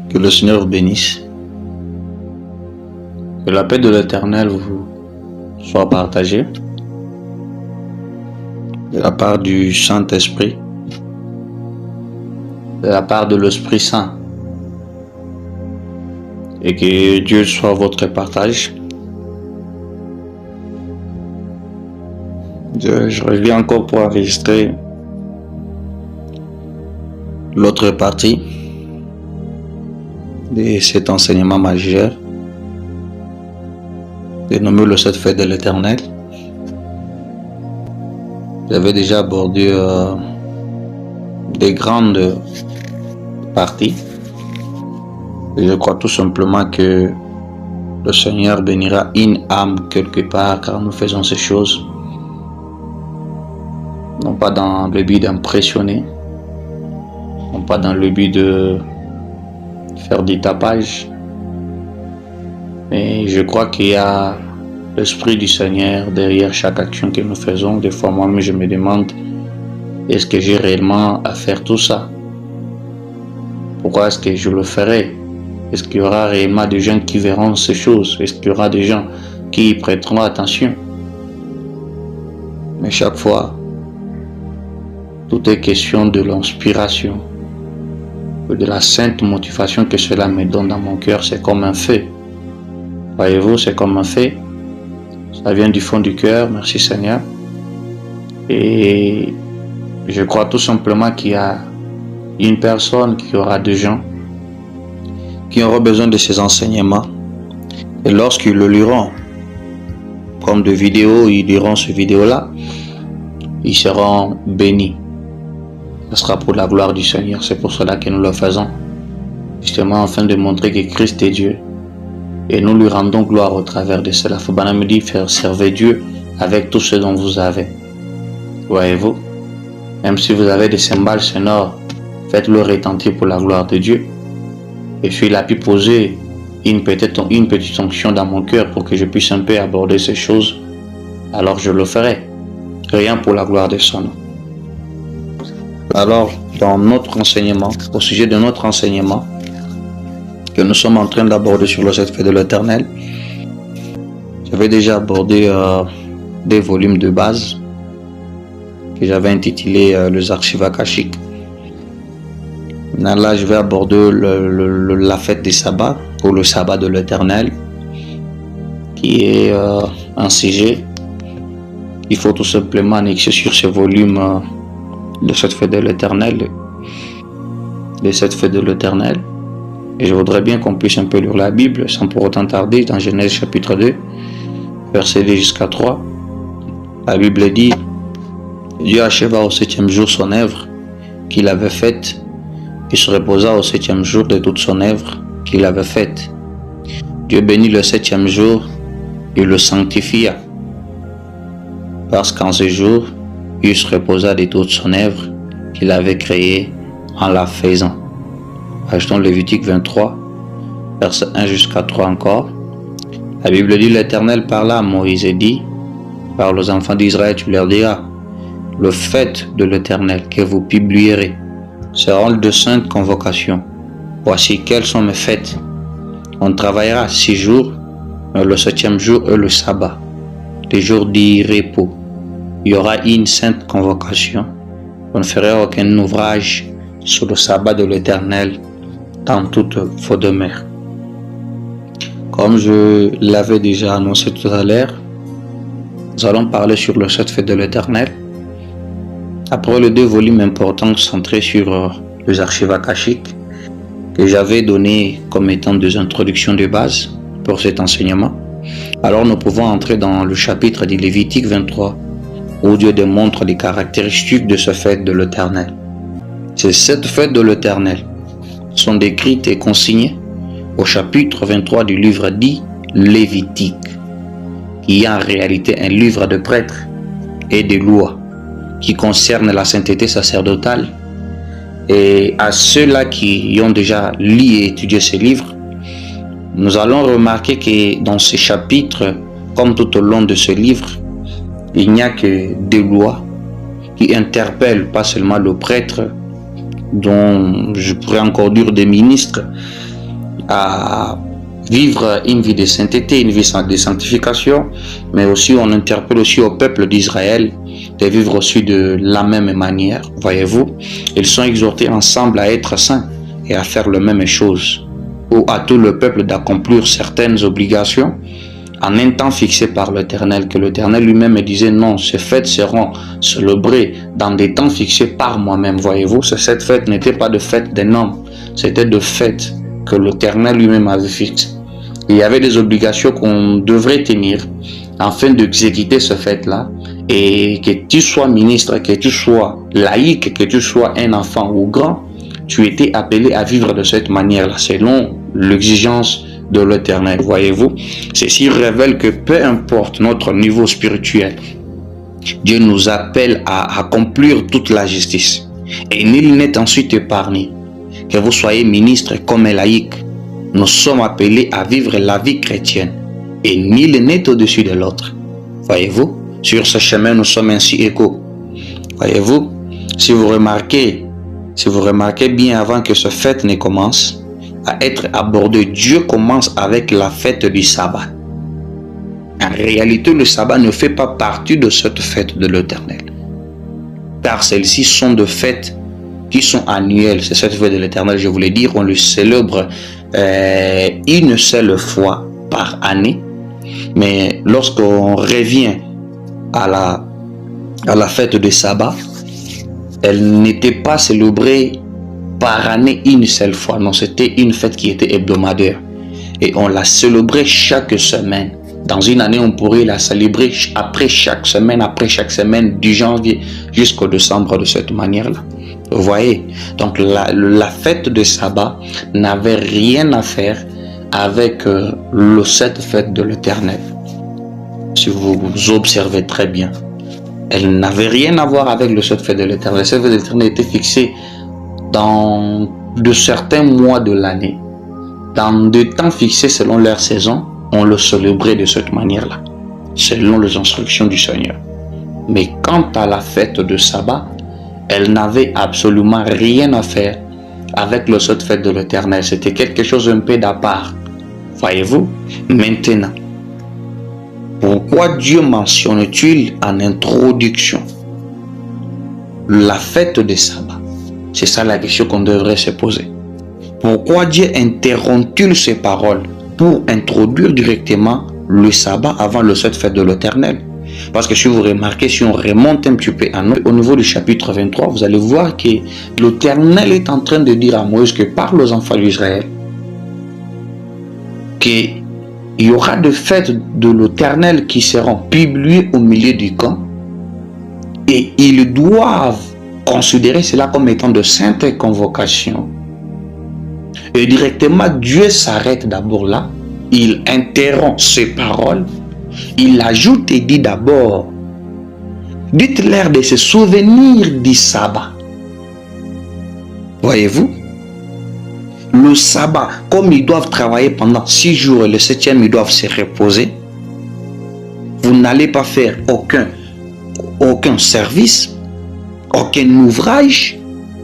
Que le Seigneur vous bénisse. Que la paix de l'Éternel vous soit partagée de la part du Saint-Esprit, de la part de l'Esprit Saint, et que Dieu soit votre partage. Je reviens encore pour enregistrer l'autre partie de cet enseignement majeur dénommé le 7 faits de l'Éternel. J'avais déjà abordé des grandes parties et je crois tout simplement que le Seigneur bénira une âme quelque part quand nous faisons ces choses, non pas dans le but d'impressionner, non pas dans le but de faire du tapage, mais je crois qu'il y a l'Esprit du Seigneur derrière chaque action que nous faisons. Des fois, moi-même, je me demande, est-ce que j'ai réellement à faire tout ça? Pourquoi est-ce que je le ferai? Est-ce qu'il y aura réellement des gens qui verront ces choses? Est-ce qu'il y aura des gens qui y prêteront attention? Mais chaque fois, tout est question de l'inspiration, de la sainte motivation que cela me donne dans mon cœur. C'est comme un feu. Voyez-vous, c'est comme un feu. Ça vient du fond du cœur, merci Seigneur. Et je crois tout simplement qu'il y a une personne qui aura des gens qui auront besoin de ces enseignements. Et lorsqu'ils le liront, comme de vidéos, ils liront ces vidéos-là, ils seront bénis. Ce sera pour la gloire du Seigneur. C'est pour cela que nous le faisons, justement afin de montrer que Christ est Dieu. Et nous lui rendons gloire au travers de cela. Fabana me dit, faire servir Dieu avec tout ce dont vous avez. Voyez-vous, même si vous avez des cymbales sonores, faites-le retentir pour la gloire de Dieu. Et puis il a pu poser une petite onction dans mon cœur pour que je puisse un peu aborder ces choses. Alors je le ferai. Rien pour la gloire de son nom. Alors, dans notre enseignement, au sujet de notre enseignement, que nous sommes en train d'aborder sur le 7 faits de l'Éternel, j'avais déjà abordé des volumes de base que j'avais intitulé les archives akashiques. Maintenant, là, je vais aborder la fête des sabbats, ou le sabbat de l'Éternel, qui est un sujet qu'il faut tout simplement annexer sur ce volume de 7 faits de l'Éternel, les 7 faits de l'Éternel. Et je voudrais bien qu'on puisse un peu lire la Bible sans pour autant tarder dans Genèse chapitre 2, verset 2 jusqu'à 3. La Bible dit, Dieu acheva au 7e jour son œuvre qu'il avait faite, et se reposa au 7e jour de toute son œuvre qu'il avait faite. Dieu bénit le 7e jour et le sanctifia, parce qu'en ce jour, il se reposa de toute son œuvre qu'il avait créée en la faisant. Achetons Lévitique 23, verset 1 jusqu'à 3 encore. La Bible dit, l'Éternel parla à Moïse et dit, parle aux enfants d'Israël, tu leur diras, le fait de l'Éternel que vous publierez seront de saintes convocations. Voici quelles sont mes fêtes. On travaillera 6 jours, mais le 7e jour est le sabbat, les jours du repos. Il y aura une sainte convocation. On ne fera aucun ouvrage sur le sabbat de l'Éternel dans toute vos demeures. Comme je l'avais déjà annoncé tout à l'heure, nous allons parler sur le 7 faits de l'Éternel. Après les 2 volumes importants centrés sur les archives akashiques que j'avais donné comme étant des introductions de base pour cet enseignement, alors nous pouvons entrer dans le chapitre du Lévitique 23 où Dieu démontre les caractéristiques de ce fait de l'Éternel. Ces 7 fêtes de l'Éternel sont décrites et consignées au chapitre 23 du livre dit Lévitique, qui est en réalité un livre de prêtres et de lois qui concerne la sainteté sacerdotale. Et à ceux-là qui ont déjà lu et étudié ces livres, nous allons remarquer que dans ces chapitres, comme tout au long de ce livre, il n'y a que des lois qui interpellent pas seulement le prêtre, dont je pourrais encore dire des ministres, à vivre une vie de sainteté, une vie de sanctification, mais aussi on interpelle aussi au peuple d'Israël de vivre aussi de la même manière, voyez-vous. Ils sont exhortés ensemble à être saints et à faire la même chose, ou à tout le peuple d'accomplir certaines obligations en un temps fixé par l'Éternel, que l'Éternel lui-même disait non, ces fêtes seront célébrées dans des temps fixés par moi-même, voyez-vous. Cette fête n'était pas de fête d'un homme, c'était de fête que l'Éternel lui-même avait fixé. Il y avait des obligations qu'on devrait tenir afin d'exécuter ce fait-là, et que tu sois ministre, que tu sois laïque, que tu sois un enfant ou grand, tu étais appelé à vivre de cette manière-là, selon l'exigence de l'Éternel, voyez-vous. Ceci révèle que peu importe notre niveau spirituel, Dieu nous appelle à accomplir toute la justice, et nul n'est ensuite épargné. Que vous soyez ministre comme laïque, nous sommes appelés à vivre la vie chrétienne, et nul n'est au-dessus de l'autre, voyez-vous. Sur ce chemin, nous sommes ainsi égaux, voyez-vous. Si vous remarquez bien, avant que ce fête ne commence à être abordé, Dieu commence avec la fête du sabbat. En réalité, le sabbat ne fait pas partie de cette fête de l'Éternel, car celles-ci sont de fêtes qui sont annuelles. C'est cette fête de l'Éternel, je voulais dire, on le célèbre une seule fois par année. Mais lorsqu'on revient à la fête de sabbat, elle n'était pas célébrée par année une seule fois. Non, c'était une fête qui était hebdomadaire. Et on la célébrait chaque semaine. Dans une année, on pourrait la célébrer après chaque semaine, du janvier jusqu'au décembre, de cette manière-là. Vous voyez? Donc la fête de sabbat n'avait rien à faire avec cette fête de l'Éternel. Si vous observez très bien, elle n'avait rien à voir avec cette fête de l'Éternel. Cette fête de l'Éternel était fixée dans de certains mois de l'année, dans des temps fixés selon leur saison. On le célébrait de cette manière-là, selon les instructions du Seigneur. Mais quant à la fête de sabbat, elle n'avait absolument rien à faire avec cette fête de l'Éternel. C'était quelque chose un peu d'à part, voyez-vous. Maintenant, pourquoi Dieu mentionne-t-il en introduction la fête de sabbat? C'est ça la question qu'on devrait se poser. Pourquoi Dieu interrompt-il ses paroles pour introduire directement le sabbat avant cette fête de l'Éternel? Parce que si vous remarquez, si on remonte un petit peu au niveau du chapitre 23, vous allez voir que l'Éternel est en train de dire à Moïse que parle aux enfants d'Israël qu'il y aura des fêtes de l'Éternel qui seront publiées au milieu du camp, et ils doivent considérer cela comme étant de saintes convocations. Et directement, Dieu s'arrête d'abord là, il interrompt ses paroles, il ajoute et dit d'abord, dites-leur de se souvenir du sabbat. Voyez-vous, le sabbat, comme ils doivent travailler pendant 6 jours et le 7e, ils doivent se reposer, vous n'allez pas faire aucun service, aucun ouvrage.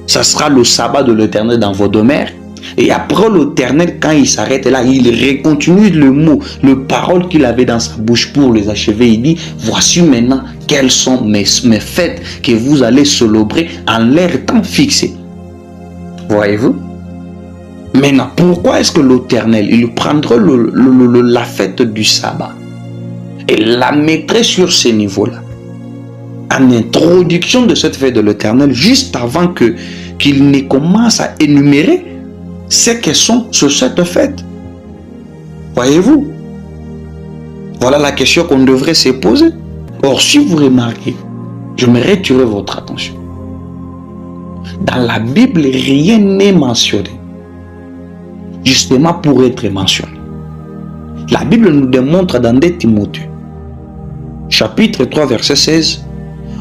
Ça sera le sabbat de l'Éternel dans vos demeures. Et après l'Éternel, quand il s'arrête là, il recontinue le mot, le parole qu'il avait dans sa bouche pour les achever. Il dit, voici maintenant quelles sont mes fêtes que vous allez célébrer en leur temps fixé. Voyez-vous? Maintenant, pourquoi est-ce que l'Éternel, il prendrait la fête du sabbat et la mettrait sur ce niveau-là, en introduction de cette fête de l'Éternel, juste avant qu'il ne commence à énumérer ce que sont cette fête? Voyez-vous? Voilà la question qu'on devrait se poser. Or, si vous remarquez, je me retire votre attention. Dans la Bible, rien n'est mentionné, justement pour être mentionné. La Bible nous démontre dans 2 Timothée, chapitre 3, verset 16,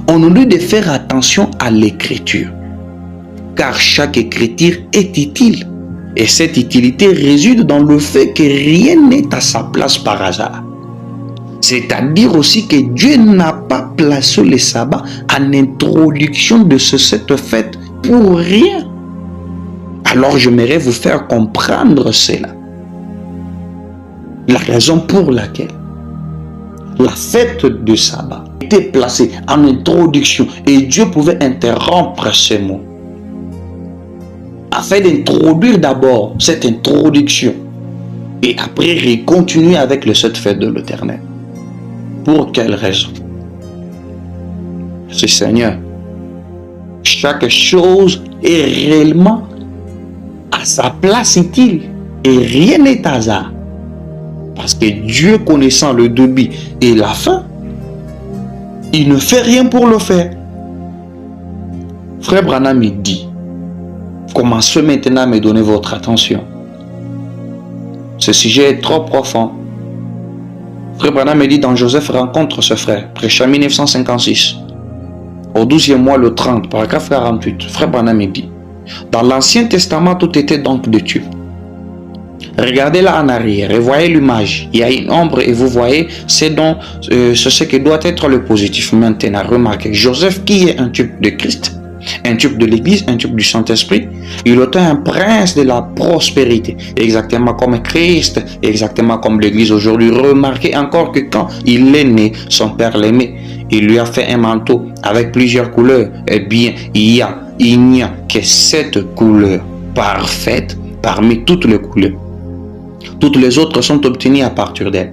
on nous dit de faire attention à l'écriture, car chaque écriture est utile. Et cette utilité réside dans le fait que rien n'est à sa place par hasard. C'est-à-dire aussi que Dieu n'a pas placé le sabbat en introduction de cette fête pour rien. Alors j'aimerais vous faire comprendre cela. La raison pour laquelle la fête de sabbat était placée en introduction et Dieu pouvait interrompre ces mots afin d'introduire d'abord cette introduction et après continuer avec cette fête de l'Éternel. Pour quelle raison? Merci Seigneur. Chaque chose est réellement à sa place utile et rien n'est hasard. Parce que Dieu, connaissant le début et la fin, il ne fait rien pour le faire. Frère Branham me dit, commencez maintenant à me donner votre attention. Ce sujet est trop profond. Frère Branham me dit dans Joseph rencontre ce frère, prêcha 1956. Au 12e mois, le 30, paragraphe 48, Frère Branham me dit, dans l'Ancien Testament, tout était donc de Dieu. Regardez là en arrière et voyez l'image. Il y a une ombre et vous voyez c'est ce qui doit être le positif. Maintenant, remarquez, Joseph qui est un type de Christ, un type de l'Église, un type du Saint-Esprit, il était un prince de la prospérité, exactement comme Christ, exactement comme l'Église aujourd'hui. Remarquez encore que quand il est né, son père l'aimait, il lui a fait un manteau avec plusieurs couleurs. Eh bien, il n'y a que cette couleur parfaite parmi toutes les couleurs. Toutes les autres sont obtenues à partir d'elle.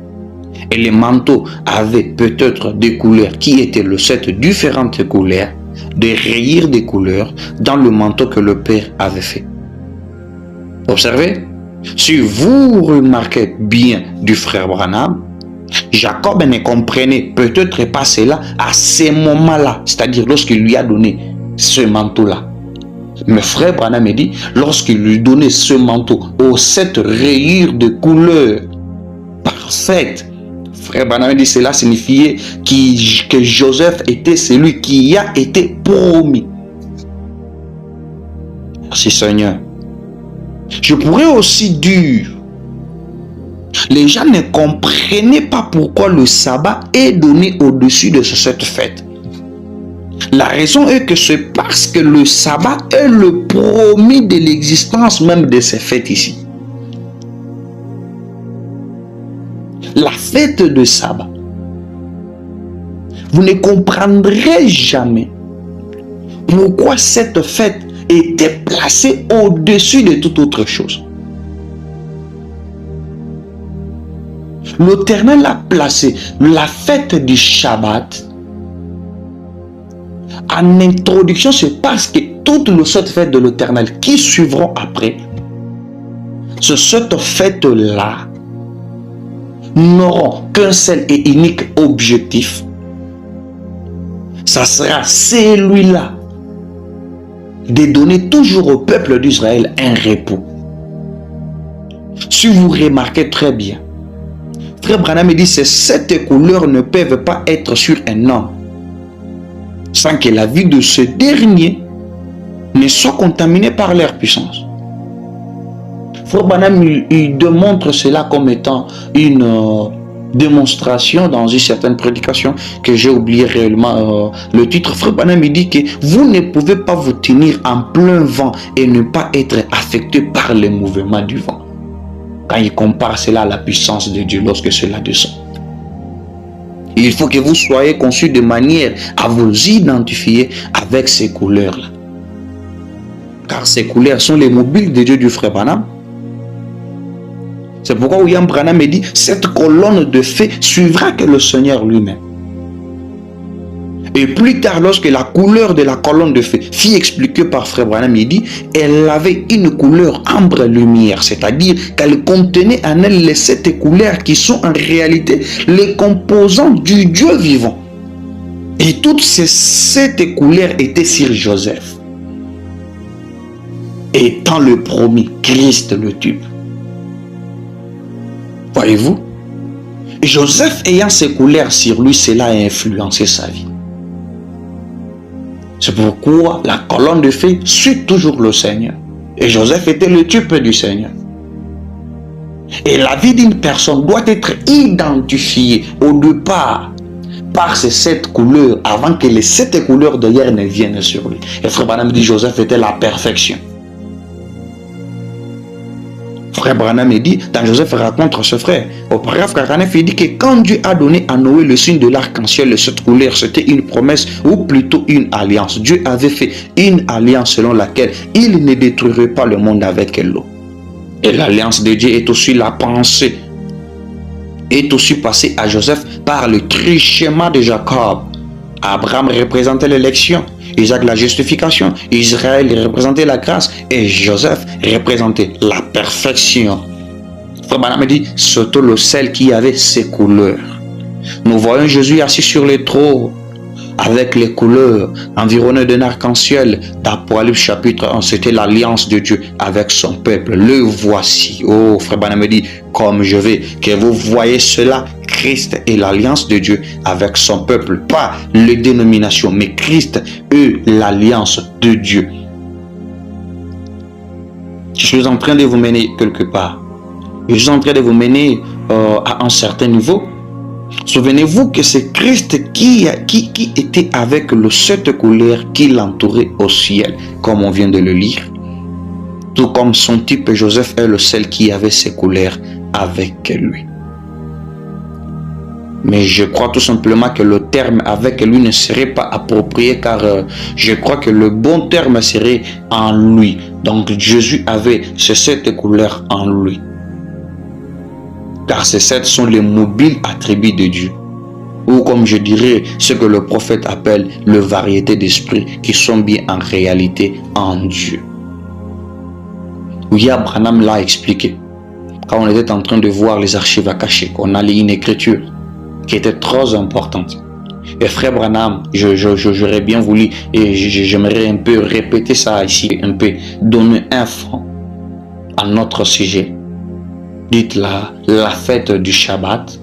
Et les manteaux avaient peut-être des couleurs qui étaient le set différentes couleurs, des rayures des couleurs dans le manteau que le Père avait fait. Observez, si vous remarquez bien du frère Branham, Jacob ne comprenait peut-être pas cela à ce moment-là, c'est-à-dire lorsqu'il lui a donné ce manteau-là. Mais frère Branham me dit, lorsqu'il lui donnait ce manteau aux 7 rayures de couleurs parfaites, frère Branham me dit, cela signifiait que Joseph était celui qui a été promis. Merci Seigneur. Je pourrais aussi dire, les gens ne comprenaient pas pourquoi le sabbat est donné au-dessus de cette fête. La raison est que c'est parce que le sabbat est le promis de l'existence même de ces fêtes ici. La fête de sabbat. Vous ne comprendrez jamais pourquoi cette fête était placée au-dessus de toute autre chose. L'Éternel a placé la fête du Shabbat en introduction, c'est parce que toutes les autres fêtes de l'Éternel qui suivront après, cette fête-là n'auront qu'un seul et unique objectif. Ça sera celui-là de donner toujours au peuple d'Israël un repos. Si vous remarquez très bien, Frère Branham me dit que ces 7 couleurs ne peuvent pas être sur un homme sans que la vie de ce dernier ne soit contaminée par leur puissance. Frère Branham il démontre cela comme étant une démonstration dans une certaine prédication que j'ai oublié réellement le titre. Frère Branham il dit que vous ne pouvez pas vous tenir en plein vent et ne pas être affecté par les mouvements du vent. Quand il compare cela à la puissance de Dieu lorsque cela descend. Il faut que vous soyez conçus de manière à vous identifier avec ces couleurs-là. Car ces couleurs sont les mobiles de Dieu du frère Branham. C'est pourquoi William Branham me dit, cette colonne de feu suivra que le Seigneur lui-même. Et plus tard, lorsque la couleur de la colonne de feu fut expliquée par frère Branham, il dit, elle avait une couleur ambre-lumière, c'est-à-dire qu'elle contenait en elle les 7 couleurs qui sont en réalité les composants du Dieu vivant. Et toutes ces 7 couleurs étaient sur Joseph. Étant le promis, Christ le tube. Voyez-vous, Joseph ayant ces couleurs sur lui, cela a influencé sa vie. C'est pourquoi la colonne de feu suit toujours le Seigneur. Et Joseph était le type du Seigneur. Et la vie d'une personne doit être identifiée au départ par ces 7 couleurs avant que les 7 couleurs d'ailleurs ne viennent sur lui. Et frère Branham dit Joseph était la perfection. Frère Branham dit, dans Joseph raconte ce frère, au paragraphe 49, il dit que quand Dieu a donné à Noé le signe de l'arc-en-ciel, cette couleur, c'était une promesse ou plutôt une alliance. Dieu avait fait une alliance selon laquelle il ne détruirait pas le monde avec l'eau. Et l'alliance de Dieu est aussi la pensée, est aussi passée à Joseph par le trichement de Jacob. Abraham représentait l'élection, Isaac la justification, Israël représentait la grâce et Joseph représentait la perfection. Frère Branham dit, surtout le sel qui avait ses couleurs. Nous voyons Jésus assis sur le trône avec les couleurs, environné d'un arc-en-ciel. D'Apocalypse chapitre 1, c'était l'alliance de Dieu avec son peuple. Le voici. Oh, Frère Branham dit, comme je veux que vous voyez cela, Christ est l'alliance de Dieu avec son peuple, pas les dénominations, mais Christ est l'alliance de Dieu. Je suis en train de vous mener quelque part. Je suis en train de vous mener à un certain niveau. Souvenez-vous que c'est Christ qui était avec le 7 couleurs qui l'entourait au ciel, comme on vient de le lire. Tout comme son type Joseph est le seul qui avait ses couleurs avec lui. Mais je crois tout simplement que le terme avec lui ne serait pas approprié car je crois que le bon terme serait en lui. Donc Jésus avait ces 7 couleurs en lui. Car ces 7 sont les mobiles attributs de Dieu. Ou comme je dirais, ce que le prophète appelle les variétés d'esprit qui sont bien en réalité en Dieu. William Branham l'a expliqué. Quand on était en train de voir les archives akashiques, on a lu une écriture qui était très importante. Et frère Branham, j'aurais bien voulu, et j'aimerais un peu répéter ça ici, un peu, donner un fond à notre sujet. Dites la fête du Shabbat,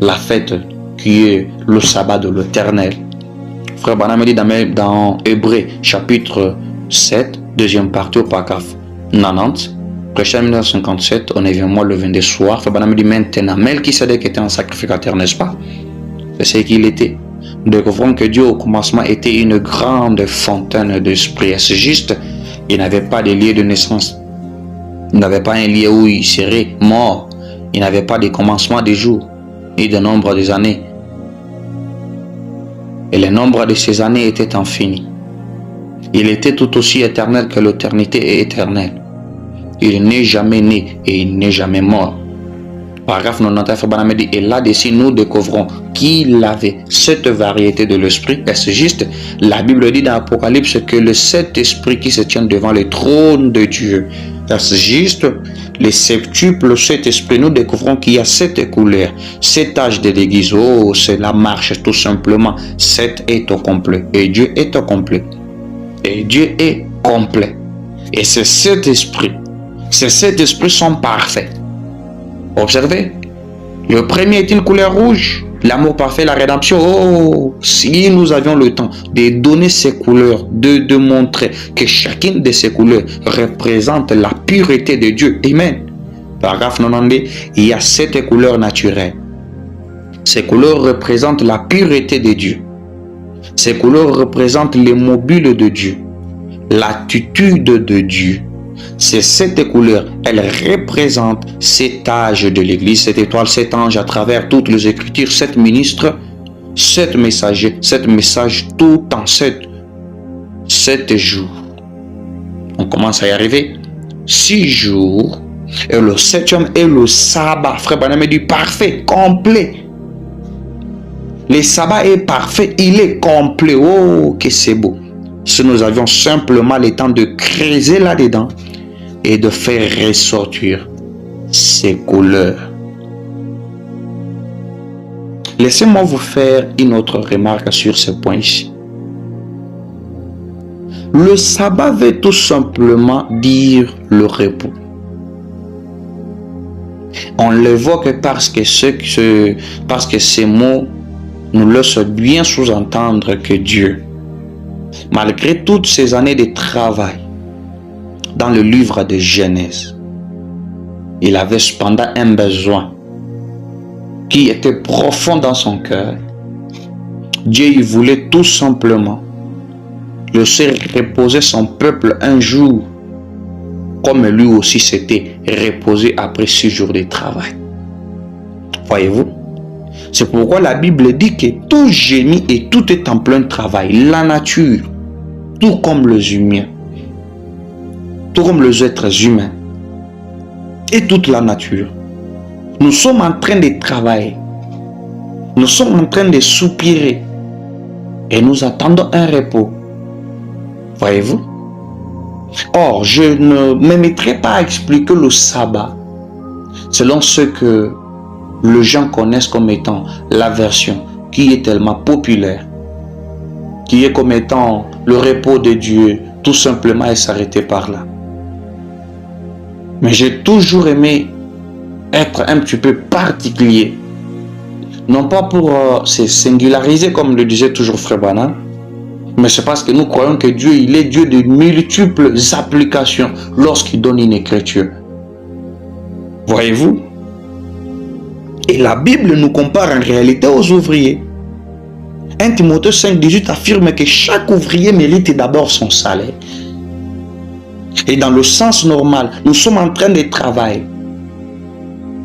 la fête qui est le sabbat de l'Éternel. Frère Branham dit dans Hébreux chapitre 7, deuxième partie au paragraphe 90, prêché en 1957, au 9e mois, le 22 soir. Frère Branham dit maintenant, Melchisedec était un sacrificateur, n'est-ce pas? C'est ce qu'il était. Nous découvrons que Dieu au commencement était une grande fontaine d'esprit. C'est juste, il n'avait pas de lieu de naissance. Il n'avait pas un lieu où il serait mort. Il n'avait pas de commencement des jours, ni de nombre des années. Et le nombre de ces années était infini. Il était tout aussi éternel que l'éternité est éternelle. Il n'est jamais né et il n'est jamais mort. Paragraphe 99, Frère Branham dit, et là-dessus nous découvrons qu'il avait cette variété de l'esprit. Et c'est juste, la Bible dit dans l'Apocalypse que le 7 esprits qui se tiennent devant le trône de Dieu. C'est juste, les septuples 7 esprits, nous découvrons qu'il y a 7 couleurs, 7 âges de l'église. Oh, c'est la marche tout simplement. 7 est au complet. Et Dieu est au complet. Et Dieu est complet. Et ces 7 esprits, ces 7 esprits sont parfaits. Observez, le premier est une couleur rouge, l'amour parfait, la rédemption. Oh, si nous avions le temps de donner ces couleurs, de montrer que chacune de ces couleurs représente la pureté de Dieu. Amen. Paragraphe 90, il y a 7 couleurs naturelles. Ces couleurs représentent la pureté de Dieu. Ces couleurs représentent les mobiles de Dieu, l'attitude de Dieu. Ces 7 couleurs, elles représentent 7 âges de l'Église, 7 étoiles, 7 anges à travers toutes les Écritures, 7 ministres, 7 messagers, 7 messages, tout en 7 jours. On commence à y arriver. 6 jours, et le 7e est le sabbat. Frère Branham dit parfait, complet. Le sabbat est parfait, il est complet. Oh, que c'est beau. Si nous avions simplement le temps de creuser là-dedans et de faire ressortir ces couleurs. Laissez-moi vous faire une autre remarque sur ce point ici. Le sabbat veut tout simplement dire le repos. On l'évoque parce que ces mots nous laissent bien sous-entendre que Dieu, malgré toutes ces années de travail dans le livre de Genèse, il avait cependant un besoin qui était profond dans son cœur. Dieu il voulait tout simplement laisser reposer son peuple un jour comme lui aussi s'était reposé après 6 jours de travail. Voyez-vous? C'est pourquoi la Bible dit que tout gémit et tout est en plein travail. La nature, tout comme les humains, tout comme les êtres humains, et toute la nature. Nous sommes en train de travailler. Nous sommes en train de soupirer. Et nous attendons un repos. Voyez-vous? Or, je ne me mettrai pas à expliquer le sabbat selon ce que les gens connaissent comme étant la version qui est tellement populaire, qui est comme étant le repos de Dieu, tout simplement, et s'arrêter par là. Mais j'ai toujours aimé être un petit peu particulier. Non pas pour se singulariser, comme le disait toujours Frère Branham, mais c'est parce que nous croyons que Dieu, il est Dieu de multiples applications lorsqu'il donne une écriture. Voyez-vous? Et la Bible nous compare en réalité aux ouvriers. 1 Timothée 5,18 affirme que chaque ouvrier mérite d'abord son salaire. Et dans le sens normal, nous sommes en train de travailler.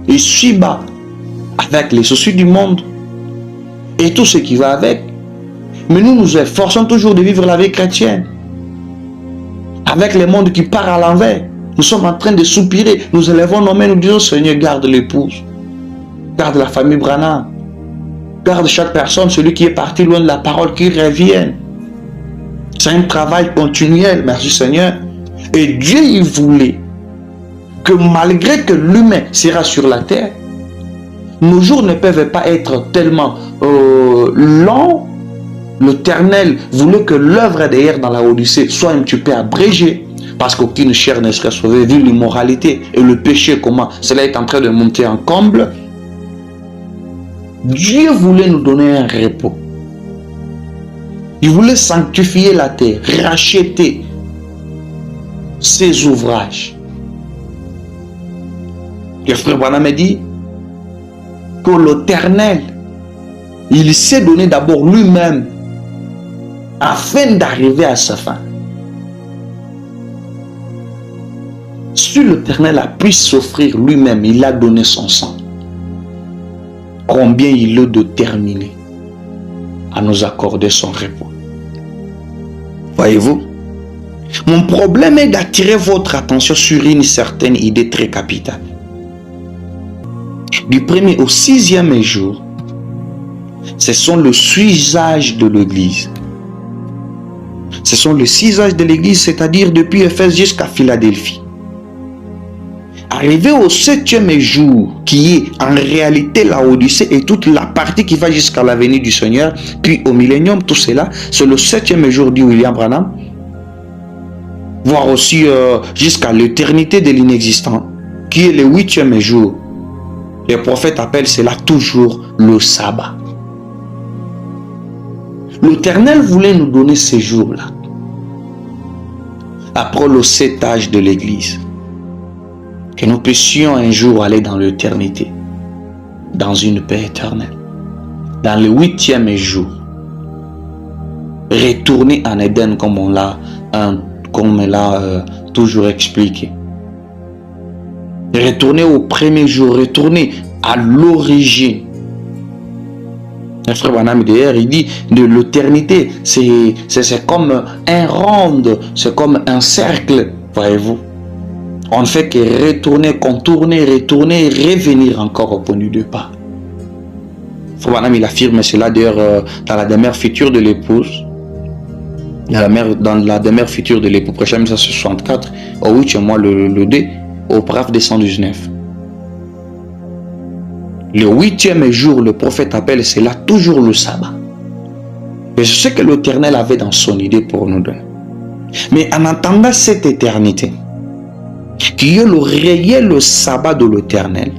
Et ci-bas, avec les soucis du monde et tout ce qui va avec. Mais nous nous efforçons toujours de vivre la vie chrétienne. Avec le monde qui part à l'envers, nous sommes en train de soupirer. Nous élevons nos mains, nous disons: Seigneur, garde l'épouse, garde la famille Branham, garde chaque personne, celui qui est parti loin de la parole, qui revienne. C'est un travail continuel, merci Seigneur. Et Dieu, il voulait que malgré que l'humain sera sur la terre, nos jours ne peuvent pas être tellement longs. L'Éternel voulait que l'œuvre d'hier dans la Odyssée soit un petit peu abrégée, parce qu'aucune chair ne serait sauvée, vu l'immoralité et le péché, comment cela est en train de monter en comble. Dieu voulait nous donner un repos. Il voulait sanctifier la terre, racheter ses ouvrages. Le frère Branham me dit que l'Éternel, il s'est donné d'abord lui-même afin d'arriver à sa fin. Si l'Éternel a pu s'offrir lui-même, il a donné son sang, combien il est déterminé à nous accorder son repos. Voyez-vous? Mon problème est d'attirer votre attention sur une certaine idée très capitale. Du 1er au 6e jour, ce sont le 6 âges de l'Église. Ce sont les 6 âges de l'Église, c'est-à-dire depuis Éphèse jusqu'à Philadelphie. Arrivé au 7e jour, qui est en réalité la Odyssée et toute la partie qui va jusqu'à la venue du Seigneur, puis au millénium, tout cela, c'est le 7e jour, dit William Branham, voire aussi jusqu'à l'éternité de l'inexistant, qui est le 8e jour. Les prophètes appellent cela toujours le sabbat. L'Éternel voulait nous donner ces jours-là, après le 7 âge de l'Église, que nous puissions un jour aller dans l'éternité, dans une paix éternelle. Dans le 8e jour, retourner en Éden comme on l'a toujours expliqué. Retourner au premier jour, retourner à l'origine. Le frère Branham d'ailleurs, il dit de l'éternité, c'est comme un rond, c'est comme un cercle, voyez-vous. On ne fait que retourner, contourner, retourner, revenir encore au point du départ. Le frère Branham, il affirme cela d'ailleurs dans la demeure future de l'épouse. Dans la demeure future de l'époux, prochain 1964, au 8e mois, le 2, au paragraphe 219. Le 8e jour, le prophète appelle cela toujours le sabbat. Et c'est ce que l'Éternel avait dans son idée pour nous donner. Mais en attendant cette éternité, qui est le réel sabbat de l'Éternel,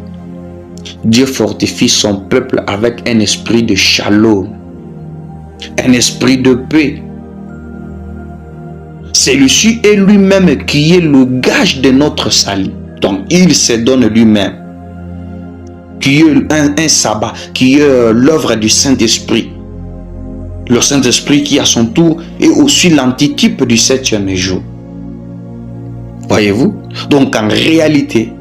Dieu fortifie son peuple avec un esprit de shalom, un esprit de paix. Celui-ci est lui-même qui est le gage de notre salut. Donc il se donne lui-même, qui est un sabbat, qui est l'œuvre du Saint-Esprit. Le Saint-Esprit qui à son tour est aussi l'antitype du 7e jour. Voyez-vous? Donc en réalité,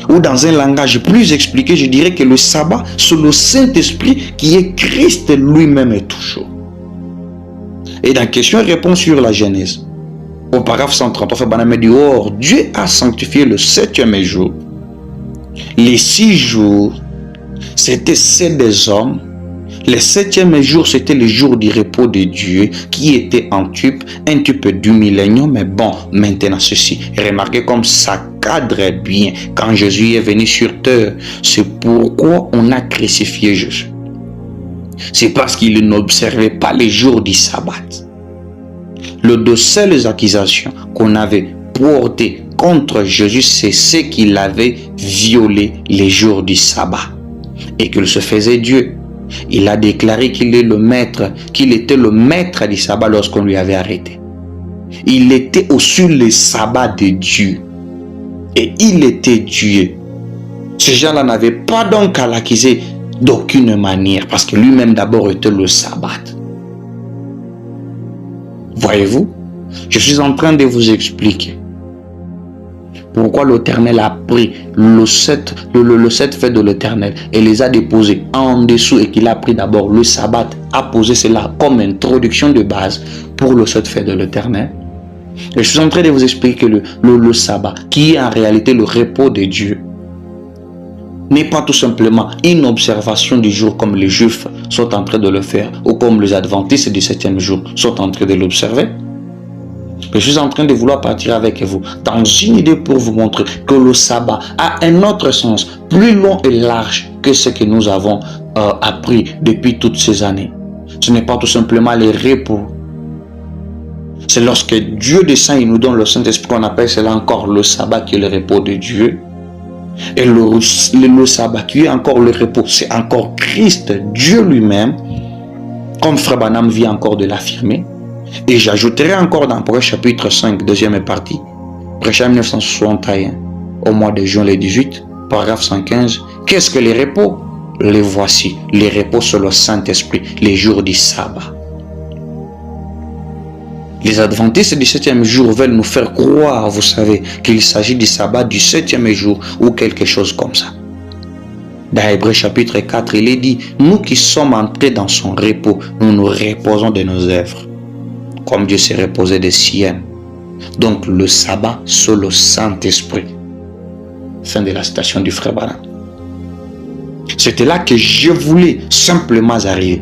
ou dans un langage plus expliqué, je dirais que le sabbat, c'est le Saint-Esprit qui est Christ lui-même et toujours. Et dans question-réponse sur la Genèse, au paragraphe 133, Frère Branham dit, or, Dieu a sanctifié le 7e jour. Les 6 jours, c'était ceux des hommes. Le 7e jour, c'était le jour du repos de Dieu, qui était un type du millénium. Mais bon, maintenant ceci, remarquez comme ça cadre bien quand Jésus est venu sur terre. C'est pourquoi on a crucifié Jésus. C'est parce qu'il n'observait pas les jours du sabbat. Les 2 seules accusations qu'on avait portées contre Jésus, c'est ce qu'il avait violé les jours du sabbat et qu'il se faisait Dieu. Il a déclaré qu'il est le maître, qu'il était le maître du sabbat lorsqu'on lui avait arrêté. Il était au-dessus le sabbat de Dieu. Et il était Dieu. Ces gens-là n'avaient pas donc à l'accuser d'aucune manière, parce que lui-même d'abord était le sabbat. Voyez-vous, je suis en train de vous expliquer pourquoi l'Éternel a pris le 7 fêtes de l'Éternel et les a déposés en dessous, et qu'il a pris d'abord le sabbat, a posé cela comme introduction de base pour le 7 fêtes de l'Éternel. Et je suis en train de vous expliquer que le sabbat, qui est en réalité le repos de Dieu, n'est pas tout simplement une observation du jour comme les Juifs sont en train de le faire, ou comme les Adventistes du 7e jour sont en train de l'observer. Je suis en train de vouloir partir avec vous dans une idée pour vous montrer que le sabbat a un autre sens, plus long et large que ce que nous avons appris depuis toutes ces années. Ce n'est pas tout simplement le repos. C'est lorsque Dieu descend et nous donne le Saint-Esprit qu'on appelle cela encore le sabbat, qui est le repos de Dieu. Et le sabbat qui est encore le repos, c'est encore Christ, Dieu lui-même, comme Frère Branham vient encore de l'affirmer. Et j'ajouterai encore dans le chapitre 5, deuxième partie, prêché en 1961, au mois de juin le 18, paragraphe 115, qu'est-ce que les repos? Les voici, les repos sur le Saint-Esprit, les jours du sabbat. Les adventistes du 7e jour veulent nous faire croire, vous savez, qu'il s'agit du sabbat du 7e jour ou quelque chose comme ça. Dans Hébreux chapitre 4, il est dit, nous qui sommes entrés dans son repos, nous nous reposons de nos œuvres, comme Dieu s'est reposé des siennes. Donc le sabbat sur le Saint-Esprit. Fin de la citation du frère Branham. C'était là que je voulais simplement arriver.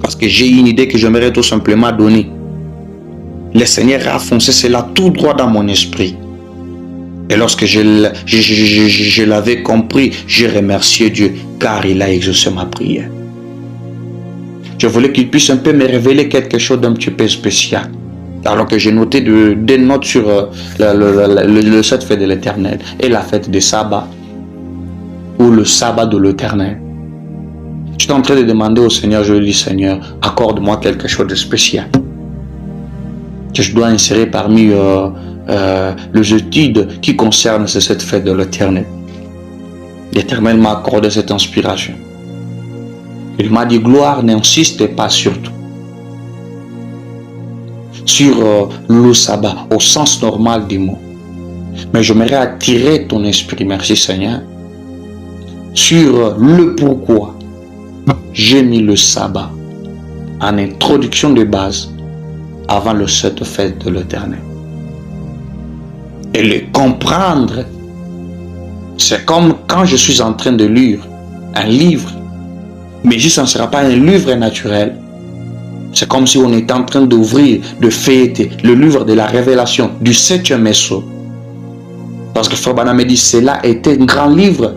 Parce que j'ai une idée que j'aimerais tout simplement donner. Le Seigneur a foncé cela tout droit dans mon esprit. Et lorsque je l'avais compris, j'ai remercié Dieu car il a exaucé ma prière. Je voulais qu'il puisse un peu me révéler quelque chose d'un petit peu spécial. Alors que j'ai noté des notes sur le 7 fêtes de l'Éternel et la fête des sabbats, ou le sabbat de l'Éternel. Je suis en train de demander au Seigneur, je lui dis, Seigneur, accorde-moi quelque chose de spécial que je dois insérer parmi les études qui concernent cette fête de l'Éternel. L'Éternel m'a accordé cette inspiration. Il m'a dit, gloire, n'insiste pas sur tout. Sur le sabbat, au sens normal du mot. Mais j'aimerais attirer ton esprit, merci Seigneur, sur le pourquoi j'ai mis le sabbat en introduction de base avant le 7 fête de l'Éternel. Et le comprendre, c'est comme quand je suis en train de lire un livre, mais juste ce ne sera pas un livre naturel. C'est comme si on était en train d'ouvrir, de fêter le livre de la révélation du 7e sceau. Parce que Frère Branham me dit, cela était un grand livre.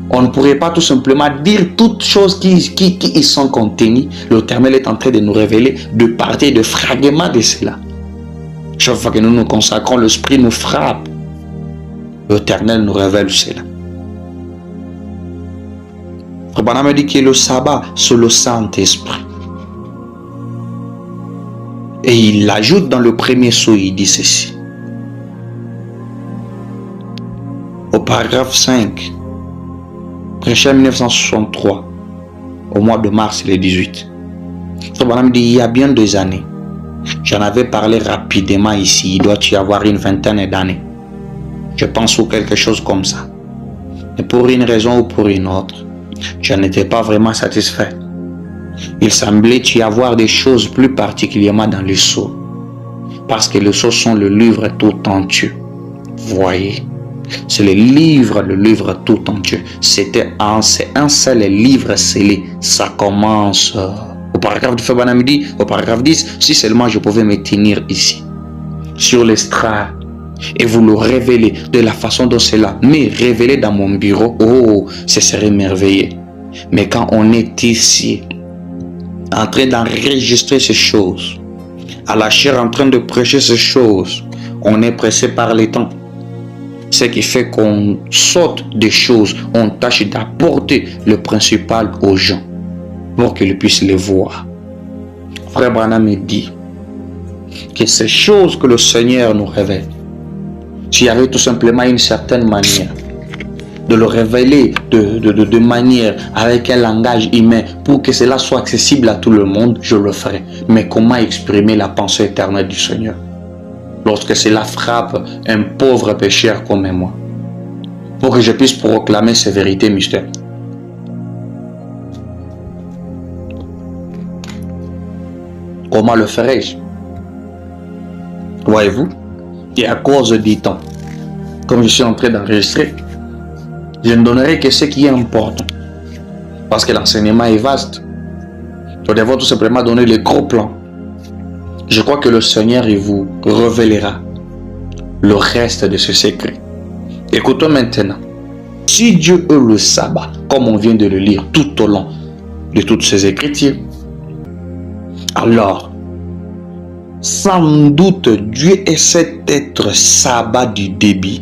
On ne pourrait pas tout simplement dire toutes choses qui y sont contenues. L'Éternel est en train de nous révéler de parties, de fragments de cela. Chaque fois que nous nous consacrons, l'Esprit nous frappe. L'Éternel nous révèle cela. Frère Branham me dit que le sabbat, c'est le Saint-Esprit. Et il ajoute dans le premier sceau, il dit ceci. Au paragraphe 5, prêché en 1963, au mois de mars le 18. Frère Branham dit, il y a bien 2 années, j'en avais parlé rapidement ici, il doit y avoir une vingtaine d'années. Je pense ou quelque chose comme ça. Et pour une raison ou pour une autre, je n'étais pas vraiment satisfait. Il semblait y avoir des choses plus particulièrement dans les sceaux. Parce que les sceaux sont le livre tout entier. Voyez, c'est le livre tout entier. C'est un seul livre scellé. Ça commence au paragraphe de Frère dit, au paragraphe 10, si seulement je pouvais me tenir ici, sur l'estrade, et vous le révéler de la façon dont cela m'est révélé dans mon bureau, oh, ce serait merveilleux. Mais quand on est ici, en train d'enregistrer ces choses, à la chair en train de prêcher ces choses, on est pressé par les temps. Ce qui fait qu'on saute des choses, on tâche d'apporter le principal aux gens pour qu'ils puissent les voir. Frère Branham me dit que ces choses que le Seigneur nous révèle, s'il y avait tout simplement une certaine manière de le révéler de manière avec un langage humain pour que cela soit accessible à tout le monde, je le ferai. Mais comment exprimer la pensée éternelle du Seigneur lorsque cela frappe un pauvre pécheur comme moi, pour que je puisse proclamer ces vérités mystères? Comment le ferai-je? Voyez-vous? Et à cause du temps, comme je suis en train d'enregistrer, je ne donnerai que ce qui est important. Parce que l'enseignement est vaste. Nous devons tout simplement donner les gros plans. Je crois que le Seigneur il vous révélera le reste de ce secret. Écoutons maintenant. Si Dieu est le sabbat, comme on vient de le lire tout au long de toutes ces écritures, alors, sans doute, Dieu est cet être sabbat du débit.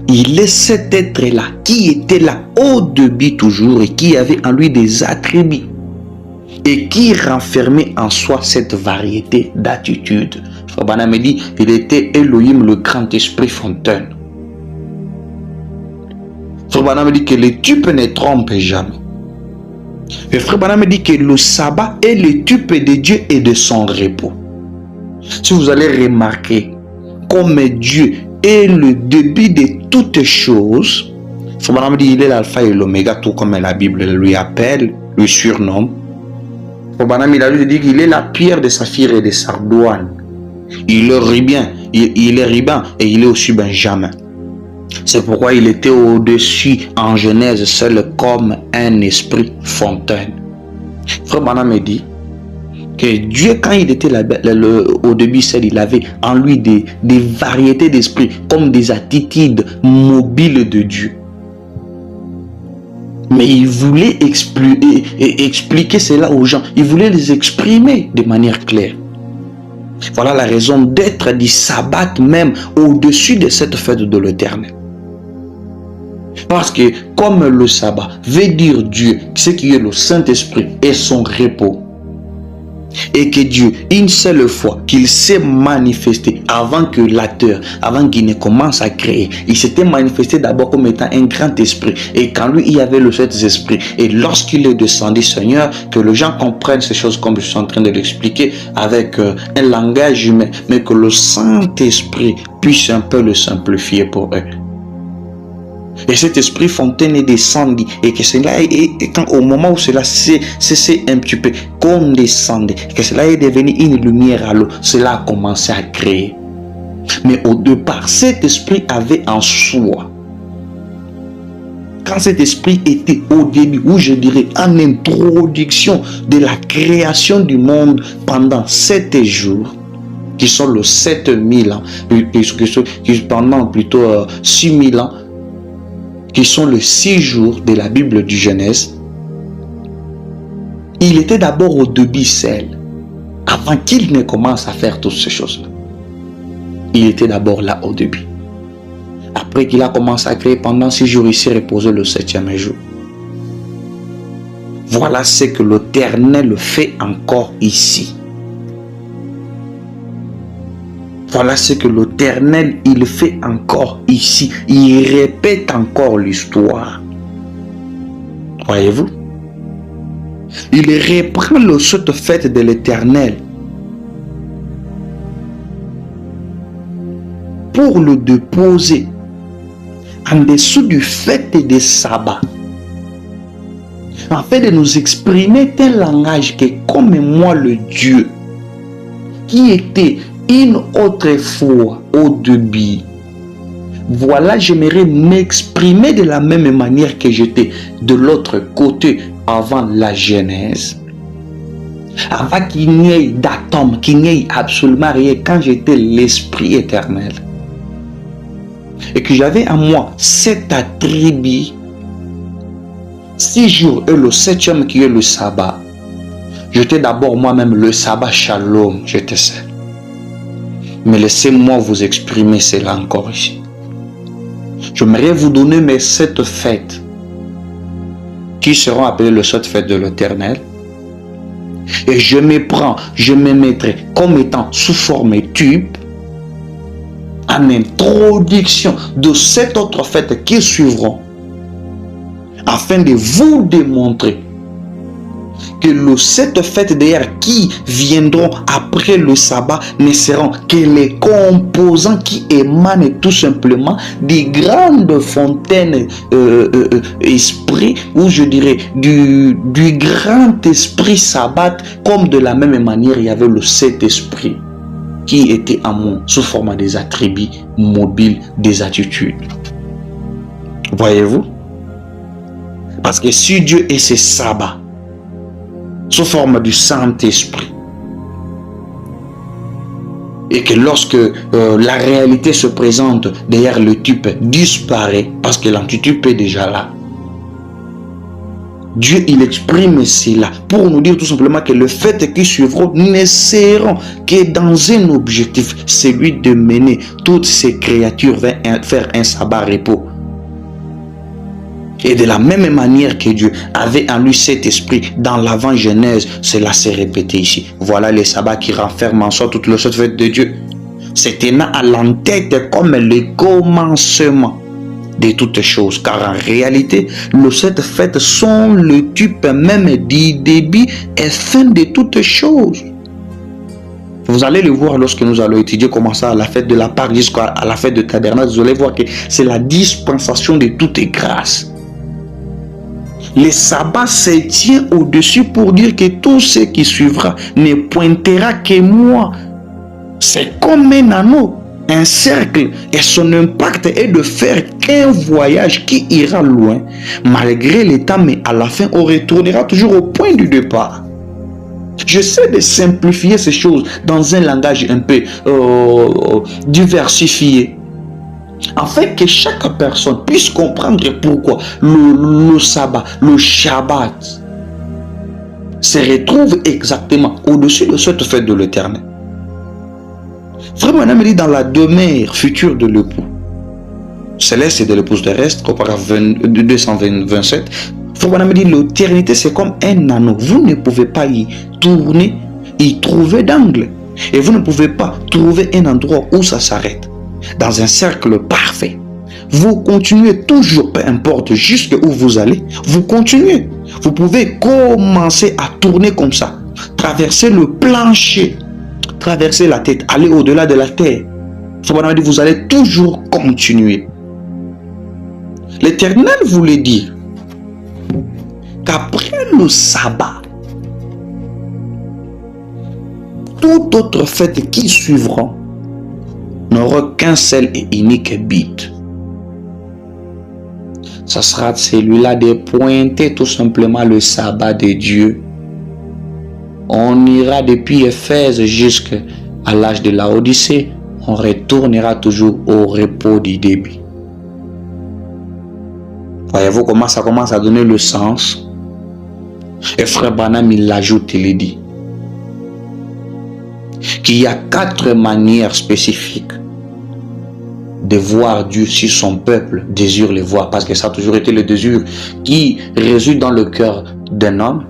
Il est cet être-là qui était là au début toujours et qui avait en lui des attributs et qui renfermait en soi cette variété d'attitudes. Frère Branham me dit, il était Elohim, le grand esprit fontaine. Frère Branham me dit que les types ne trompent jamais. Le frère Branham me dit que le sabbat est le type de Dieu et de son repos. Si vous allez remarquer comme Dieu est le début de toutes choses, frère Branham me dit il est l'alpha et l'oméga, tout comme la Bible lui appelle, lui surnomme. Frère Branham il a dit qu'il est la pierre de saphir et de sardoine. Il est rubin, il est ruban et il est aussi benjamin. C'est pourquoi il était au-dessus en Genèse seul comme un esprit fontaine. Frère Branham me dit que Dieu, quand il était au début seul, il avait en lui des variétés d'esprits, comme des attitudes mobiles de Dieu. Mais il voulait expliquer cela aux gens. Il voulait les exprimer de manière claire. Voilà la raison d'être du sabbat même au-dessus de cette fête de l'Éternel. Parce que comme le sabbat veut dire Dieu, ce qui est le Saint-Esprit et son repos, et que Dieu, une seule fois qu'il s'est manifesté avant que l'acteur, avant qu'il ne commence à créer, il s'était manifesté d'abord comme étant un grand esprit. Et quand lui, il y avait le Saint-Esprit. Et lorsqu'il est descendu, Seigneur, que les gens comprennent ces choses comme je suis en train de l'expliquer avec un langage humain, mais que le Saint-Esprit puisse un peu le simplifier pour eux. Et cet esprit fontaine est descendu et que cela est quand au moment où cela s'est un petit peu condescendu, que cela est devenu une lumière à l'eau, cela a commencé à créer. Mais au départ, cet esprit avait en soi, quand cet esprit était au début, ou je dirais en introduction de la création du monde pendant 7 jours, qui sont le 7000 ans, pendant plutôt 6000 ans, qui sont les 6 jours de la Bible du Genèse, il était d'abord au début seul, avant qu'il ne commence à faire toutes ces choses-là. Il était d'abord là au début. Après qu'il a commencé à créer pendant 6 jours, il s'est reposé le 7e jour. Voilà ce que l'Éternel fait encore ici. Voilà ce que l'Éternel, il fait encore ici. Il répète encore l'histoire. Voyez-vous? Il reprend cette fête de l'Éternel. pour le déposer en dessous du fait des sabbats, afin de nous exprimer tel langage que comme moi le Dieu qui était une autre fois au début, voilà, j'aimerais m'exprimer de la même manière que j'étais de l'autre côté avant la Genèse, avant qu'il n'y ait d'atome, qu'il n'y ait absolument rien, quand j'étais l'Esprit éternel et que j'avais en moi cet attribut, 6 jours et le 7e qui est le sabbat. J'étais d'abord moi-même le sabbat shalom, j'étais seul. Mais laissez-moi vous exprimer cela encore ici. J'aimerais vous donner mes 7 fêtes qui seront appelées les 7 fêtes de l'Éternel. Et je me mettrai comme étant sous forme tube en introduction de 7 autres fêtes qui suivront, afin de vous démontrer que les 7 fêtes d'ailleurs qui viendront après le sabbat ne seront que les composants qui émanent tout simplement des grandes fontaines esprit, ou je dirais du grand esprit sabbat, comme de la même manière il y avait le Saint-Esprit qui était en moi sous forme des attributs mobiles, des attitudes. Voyez-vous? Parce que si Dieu est ce sabbat sous forme du Saint-Esprit, et que lorsque la réalité se présente derrière le type disparaît, parce que l'antitype est déjà là, Dieu il exprime cela pour nous dire tout simplement que le fait qui suivront ne seront que dans un objectif, celui de mener toutes ces créatures vers faire un sabbat repos. Et de la même manière que Dieu avait en lui cet esprit dans l'avant-genèse, cela s'est répété ici. Voilà les sabbats qui renferment en soi toutes les 7 fêtes de Dieu. C'est tenant à l'entête comme le commencement de toutes choses, car en réalité, les 7 fêtes sont le type même du début et fin de toutes choses. Vous allez le voir lorsque nous allons étudier comment ça, à la fête de la Pâque jusqu'à la fête de Tabernacle. Vous allez voir que c'est la dispensation de toutes grâces. Le sabbat se tient au-dessus pour dire que tout ce qui suivra ne pointera que moi. C'est comme un anneau, un cercle, et son impact est de faire qu'un voyage qui ira loin, malgré l'état, mais à la fin, on retournera toujours au point du départ. J'essaie de simplifier ces choses dans un langage un peu diversifié, afin que chaque personne puisse comprendre pourquoi le sabbat, le Shabbat, se retrouve exactement au-dessus de cette fête de l'Éternel. Frère Branham dit dans la demeure future de l'époux céleste et de l'épouse terrestre, au paragraphe 227, Frère Branham dit l'éternité c'est comme un anneau. Vous ne pouvez pas y tourner, y trouver d'angle. Et vous ne pouvez pas trouver un endroit où ça s'arrête. Dans un cercle parfait. Vous continuez toujours, peu importe jusqu'où vous allez, vous continuez. Vous pouvez commencer à tourner comme ça, traverser le plancher, traverser la tête, aller au-delà de la terre. Vous allez toujours continuer. L'Éternel voulait dire qu'après le sabbat, toute autre fête qui suivra n'aura qu'un seul et unique but. Ça sera celui-là de pointer tout simplement le sabbat de Dieu. On ira depuis Éphèse jusqu'à l'âge de la Odyssée. On retournera toujours au repos du début. Voyez-vous comment ça commence à donner le sens? Et Frère Branham il l'ajoute, il dit qu'il y a 4 manières spécifiques de voir Dieu si son peuple désire le voir, parce que ça a toujours été le désir qui réside dans le cœur d'un homme,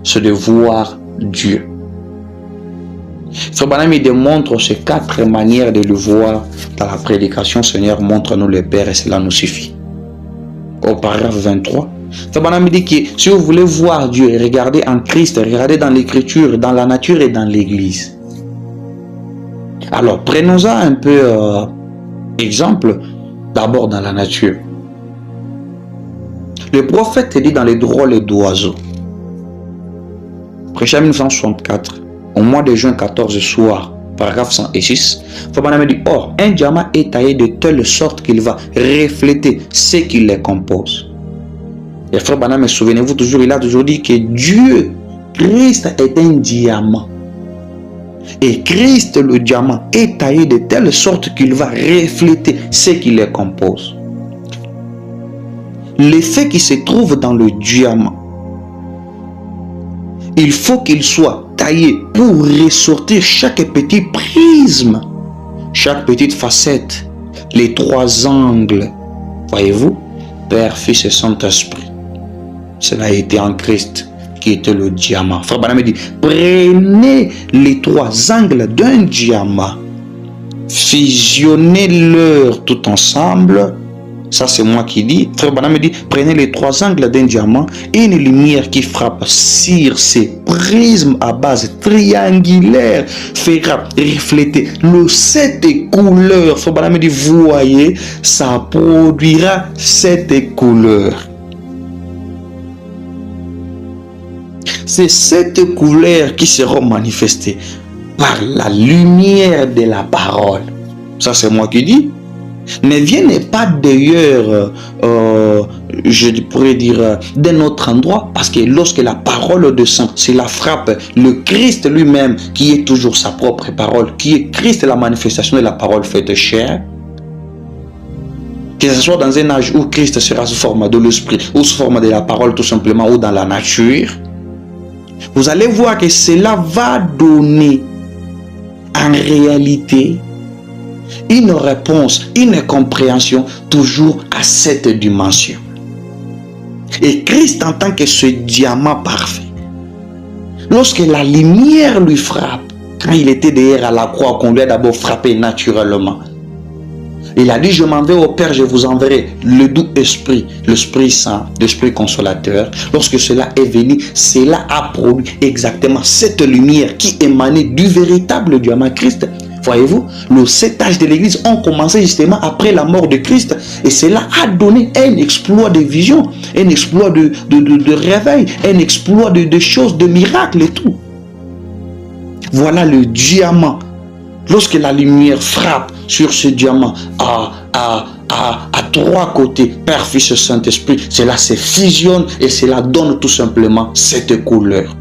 c'est de voir Dieu. Frère Branham il démontre ces 4 manières de le voir dans la prédication. Seigneur, montre-nous le Père et cela nous suffit. Au paragraphe 23, Frère Branham dit que si vous voulez voir Dieu, regardez en Christ, regardez dans l'écriture, dans la nature et dans l'église. Alors prenons-en un peu Exemple, d'abord dans la nature. Le prophète dit dans les drôles d'oiseaux, prêché en 1964, au mois de juin 14 soir, paragraphe 106, Fabana dit, or, un diamant est taillé de telle sorte qu'il va refléter ce qui les compose. Et frère Banam, souvenez-vous toujours, il a toujours dit que Dieu, Christ est un diamant. Et Christ, le diamant, est taillé de telle sorte qu'il va refléter ce qui les compose. L'effet qui se trouve dans le diamant, il faut qu'il soit taillé pour ressortir chaque petit prisme, chaque petite facette, les trois angles. Voyez-vous, Père, Fils et Saint-Esprit. Cela a été en Christ qui était le diamant. Frère Banam dit, prenez les trois angles d'un diamant, fusionnez-leur tout ensemble. Ça, c'est moi qui dis. Frère Banam dit, prenez les trois angles d'un diamant et une lumière qui frappe sur ces prismes à base triangulaire fera refléter le sept couleurs. Frère Banam dit, vous voyez, ça produira sept couleurs. C'est sept couleurs qui seront manifestées par la lumière de la parole. Ça, c'est moi qui dis. Ne viennent pas d'ailleurs, je pourrais dire, d'un autre endroit, parce que lorsque la parole descend, cela frappe le Christ lui-même, qui est toujours sa propre parole, qui est Christ, la manifestation de la parole faite chair. Que ce soit dans un âge où Christ sera sous forme de l'esprit, ou sous forme de la parole tout simplement, ou dans la nature, vous allez voir que cela va donner en réalité une réponse, une compréhension toujours à cette dimension. Et Christ en tant que ce diamant parfait, lorsque la lumière lui frappe, quand il était derrière à la croix, qu'on lui a d'abord frappé naturellement, il a dit, je m'en vais au Père, je vous enverrai le doux esprit, l'Esprit Saint, l'Esprit consolateur. Lorsque cela est venu, cela a produit exactement cette lumière qui émanait du véritable diamant Christ. Voyez-vous, le 7 âges de l'Église ont commencé justement après la mort de Christ. Et cela a donné un exploit de vision, un exploit de réveil, un exploit de choses, de miracles et tout. Voilà le diamant. Lorsque la lumière frappe sur ce diamant à trois côtés, Père, Fils et Saint-Esprit, cela se fusionne et cela donne tout simplement cette couleur.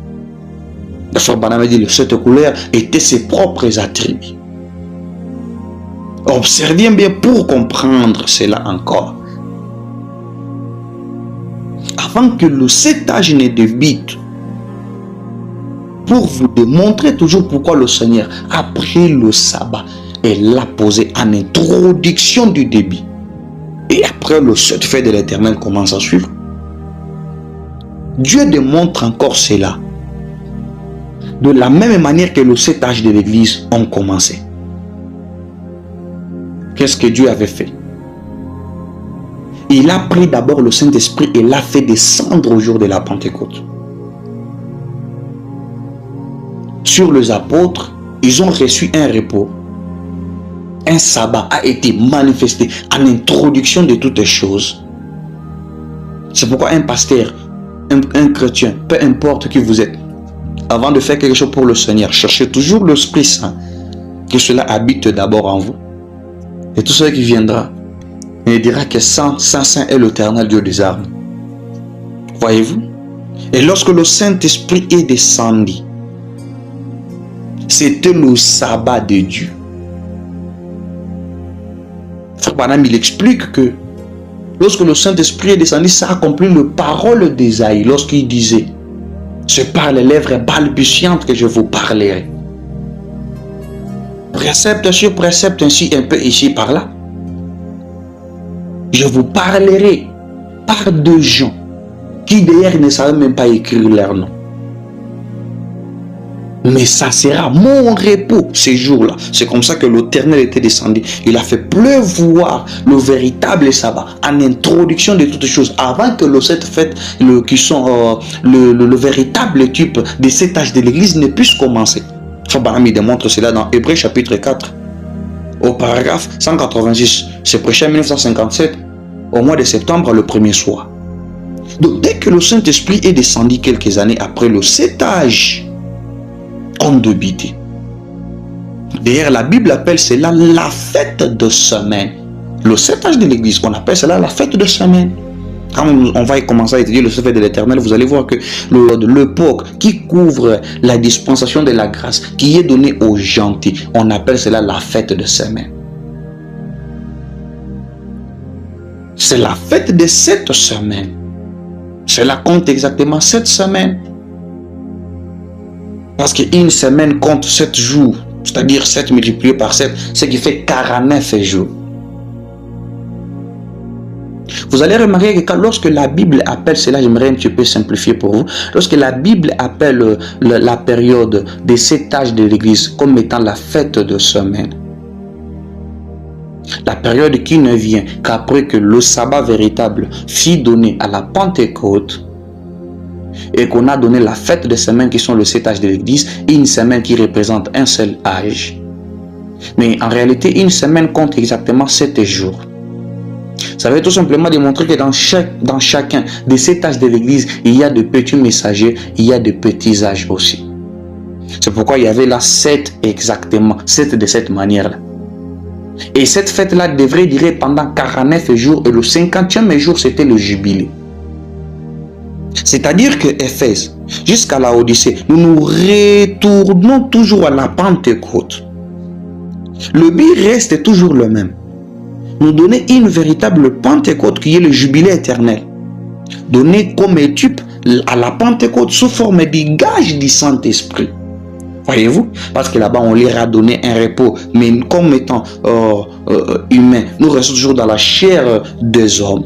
Le frère Banam dit que cette couleur était ses propres attributs. Observez bien pour comprendre cela encore. Avant que le 7 âge ne débute, pour vous démontrer toujours pourquoi le Seigneur a pris le sabbat et l'a posé en introduction du début. Et après le 7 fait de l'Éternel commence à suivre. Dieu démontre encore cela. De la même manière que le 7 âges de l'Église ont commencé. Qu'est-ce que Dieu avait fait? Il a pris d'abord le Saint-Esprit et l'a fait descendre au jour de la Pentecôte. Sur les apôtres, ils ont reçu un repos. Un sabbat a été manifesté en introduction de toutes choses. C'est pourquoi un pasteur, un chrétien, peu importe qui vous êtes, avant de faire quelque chose pour le Seigneur, cherchez toujours l'Esprit Saint, que cela habite d'abord en vous. Et tout ce qui viendra, il dira que Saint est l'Éternel Dieu des armes. Voyez-vous? Et lorsque le Saint-Esprit est descendu, c'était le sabbat de Dieu. Frère Banam, il explique que lorsque le Saint-Esprit est descendu, ça a accompli la parole d'Ésaïe lorsqu'il disait, c'est par les lèvres balbutiantes que je vous parlerai. Précepte sur précepte, ainsi un peu ici par là. Je vous parlerai par deux gens qui d'ailleurs ne savaient même pas écrire leur nom. Mais ça sera mon repos ces jours-là. C'est comme ça que l'Éternel était descendu. Il a fait pleuvoir le véritable sabbat en introduction de toutes choses. Avant que le 7 fêtes qui sont le véritable type de cet âge de l'Église ne puisse commencer. Frère Banam démontre cela dans Hébreux chapitre 4. au paragraphe 186. C'est prêché en 1957, au mois de septembre, le premier soir. Donc, dès que le Saint-Esprit est descendu quelques années après le setage en débité. D'ailleurs, la Bible appelle cela la fête de semaine. Le setage de l'église, on appelle cela la fête de semaine. Quand on va commencer à étudier le secret de l'Éternel, vous allez voir que l'époque qui couvre la dispensation de la grâce, qui est donnée aux gentils, on appelle cela la fête de semaine. C'est la fête de cette semaine. Cela compte exactement 7 semaines. Parce qu'une semaine compte 7 jours, c'est-à-dire 7 multiplié par 7, ce qui fait 49 jours. Vous allez remarquer que lorsque la Bible appelle cela, j'aimerais un petit peu simplifier pour vous, lorsque la Bible appelle la période des settages de l'église comme étant la fête de semaine, la période qui ne vient qu'après que le sabbat véritable fut donné à la Pentecôte et qu'on a donné la fête de semaine qui sont le setage de l'église, une semaine qui représente un seul âge. Mais en réalité, une semaine compte exactement 7 jours. Ça veut tout simplement démontrer que dans chacun de ces tâches de l'église, il y a de petits messagers, il y a de petits âges aussi. C'est pourquoi il y avait là 7 exactement, 7 de cette manière-là. Et cette fête-là devrait durer pendant 49 jours et le 50e jour, c'était le jubilé. C'est-à-dire que Éphèse, jusqu'à la Odyssée, nous nous retournons toujours à la Pentecôte. Le but reste toujours le même. Nous donner une véritable Pentecôte qui est le jubilé éternel. Donner comme étude à la Pentecôte sous forme de gage du Saint-Esprit. Voyez-vous? Parce que là-bas, on leur a donné un repos. Mais comme étant humains, nous restons toujours dans la chair des hommes.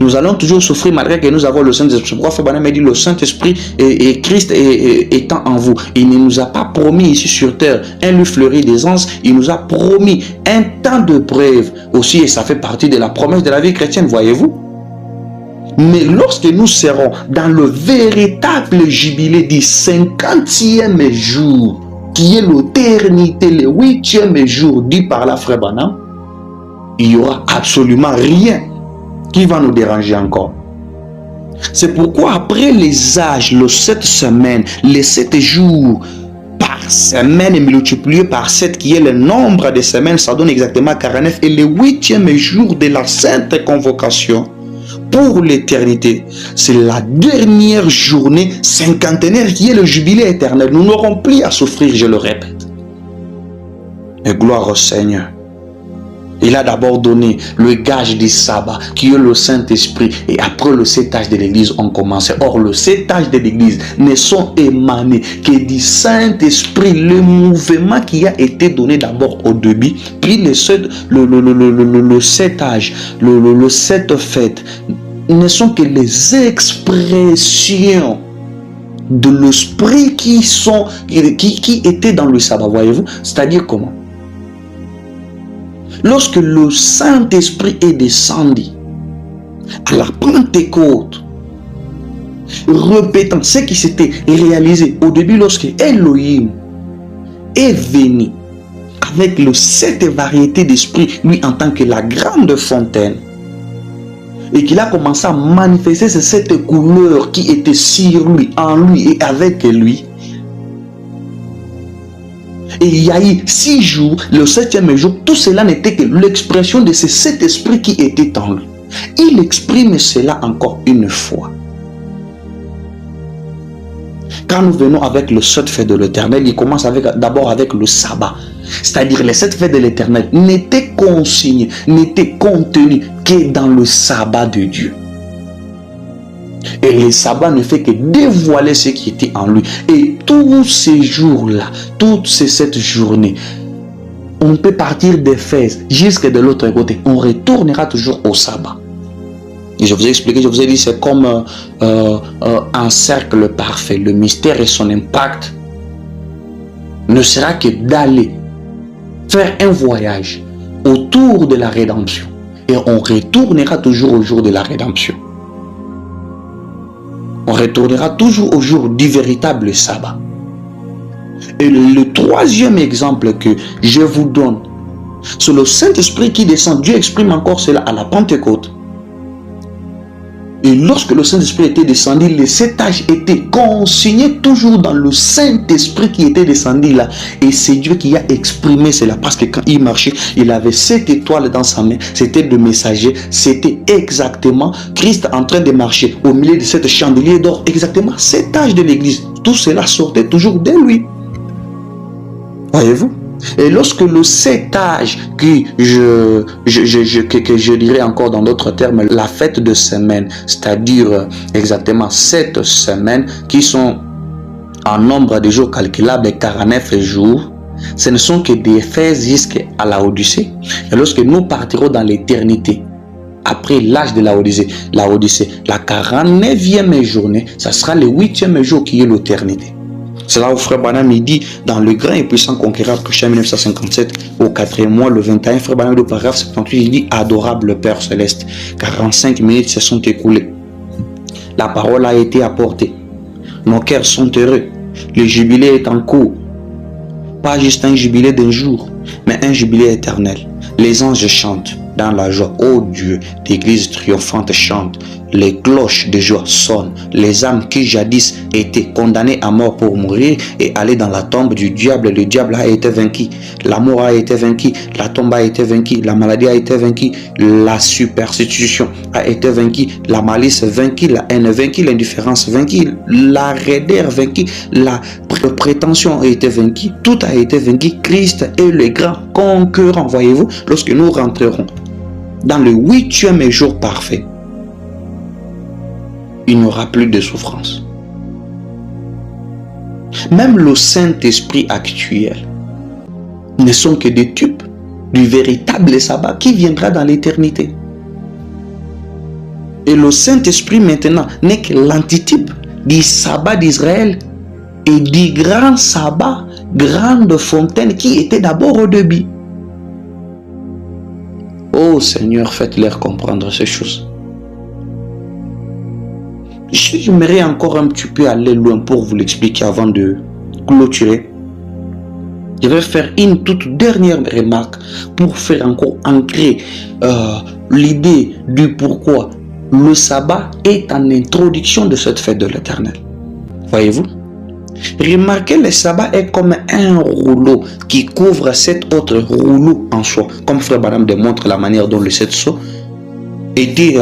Nous allons toujours souffrir malgré que nous avons le Saint-Esprit. Pourquoi Frère Branham dit le Saint-Esprit et Christ étant en vous? Il ne nous a pas promis ici sur terre un lieu fleuri des anges. Il nous a promis un temps de preuve aussi. Et ça fait partie de la promesse de la vie chrétienne, voyez-vous? Mais lorsque nous serons dans le véritable jubilé du 50e jour, qui est l'éternité, le 8e jour dit par la Frère Branham, il n'y aura absolument rien qui va nous déranger encore. C'est pourquoi après les âges, les 7 semaines, les 7 jours par semaine multiplié par 7 qui est le nombre de semaines, ça donne exactement 49. Et le 8e jour de la sainte convocation pour l'éternité, c'est la dernière journée cinquantenaire qui est le jubilé éternel. Nous n'aurons plus à souffrir, je le répète. Et gloire au Seigneur. Il a d'abord donné le gage du sabbat, qui est le Saint-Esprit. Et après le setage de l'église, on commençait. Or, le setage de l'église ne sont émanés que du Saint-Esprit, le mouvement qui a été donné d'abord au début, puis le setage, le sept fêtes, ne sont que les expressions de l'esprit qui étaient dans le sabbat. Voyez-vous? C'est-à-dire comment? Lorsque le Saint-Esprit est descendu à la Pentecôte, répétant ce qui s'était réalisé au début lorsque Elohim est venu avec les 7 variétés d'esprit, lui en tant que la grande fontaine, et qu'il a commencé à manifester ces 7 couleurs qui étaient sur lui, en lui et avec lui. Et il y a eu 6 jours, le 7e jour, tout cela n'était que l'expression de ces 7 esprits qui étaient en lui. Il exprime cela encore une fois. Quand nous venons avec le 7 fêtes de l'Éternel, il commence d'abord avec le sabbat. C'est-à-dire les 7 fêtes de l'Éternel n'étaient consignées, n'étaient contenues que dans le sabbat de Dieu. Et le sabbat ne fait que dévoiler ce qui était en lui. Et tous ces jours-là, toutes ces 7 journées, on peut partir d'Éphèse jusqu'à de l'autre côté. On retournera toujours au sabbat. Et je vous ai expliqué, je vous ai dit, c'est comme un cercle parfait. Le mystère et son impact ne sera que d'aller faire un voyage autour de la rédemption. Et on retournera toujours au jour de la rédemption. On retournera toujours au jour du véritable sabbat. Et le 3e exemple que je vous donne C'est le Saint-Esprit qui descend. Dieu exprime encore cela à la Pentecôte. Et lorsque le Saint-Esprit était descendu, les 7 âges étaient consignés toujours dans le Saint-Esprit qui était descendu là. Et c'est Dieu qui a exprimé cela. Parce que quand il marchait, il avait 7 étoiles dans sa main. C'était le messager. C'était exactement Christ en train de marcher au milieu de cette chandelier d'or. Exactement 7 âges de l'église. Tout cela sortait toujours de lui. Voyez-vous? Et lorsque le 7 âge, que je dirais encore dans d'autres termes, la fête de semaine, c'est-à-dire exactement 7 semaines qui sont en nombre de jours calculables, 49 jours, ce ne sont que des fêtes jusqu'à la Odyssée. Et lorsque nous partirons dans l'éternité, après l'âge de la Odyssée, la 49e journée, ça sera le 8e jour qui est l'éternité. C'est là où Frère Branham il dit dans le grand et puissant conquérant prêché en 1957 au 4e mois le 21, Frère Branham au paragraphe 78 il dit: adorable Père Céleste, 45 minutes se sont écoulées, la parole a été apportée, nos cœurs sont heureux, le jubilé est en cours, pas juste un jubilé d'un jour mais un jubilé éternel. Les anges chantent dans la joie. Oh Dieu, l'église triomphante chante. Les cloches de joie sonnent. Les âmes qui jadis étaient condamnées à mort pour mourir et aller dans la tombe du diable. Le diable a été vaincu. L'amour a été vaincu. La tombe a été vaincue. La maladie a été vaincue. La superstition a été vaincue. La malice vaincue. La haine vaincue. L'indifférence vaincue. La raideur vaincue. La prétention a été vaincue. Tout a été vaincu. Christ est le grand conquérant. Voyez-vous, lorsque nous rentrerons dans le 8e jour parfait, il n'y aura plus de souffrance. Même le Saint-Esprit actuel ne sont que des types du véritable sabbat qui viendra dans l'éternité. Et le Saint-Esprit maintenant n'est que l'antitype du sabbat d'Israël et du grand sabbat, grande fontaine qui était d'abord au début. Oh Seigneur, faites-leur comprendre ces choses. J'aimerais encore un petit peu aller loin pour vous l'expliquer avant de clôturer. Je vais faire une toute dernière remarque pour faire encore ancrer l'idée du pourquoi le sabbat est en introduction de cette fête de l'Éternel. Voyez-vous? Remarquez, le sabbat est comme un rouleau qui couvre 7 autres rouleaux en soi. Comme Frère Branham démontre la manière dont le 7 sceaux était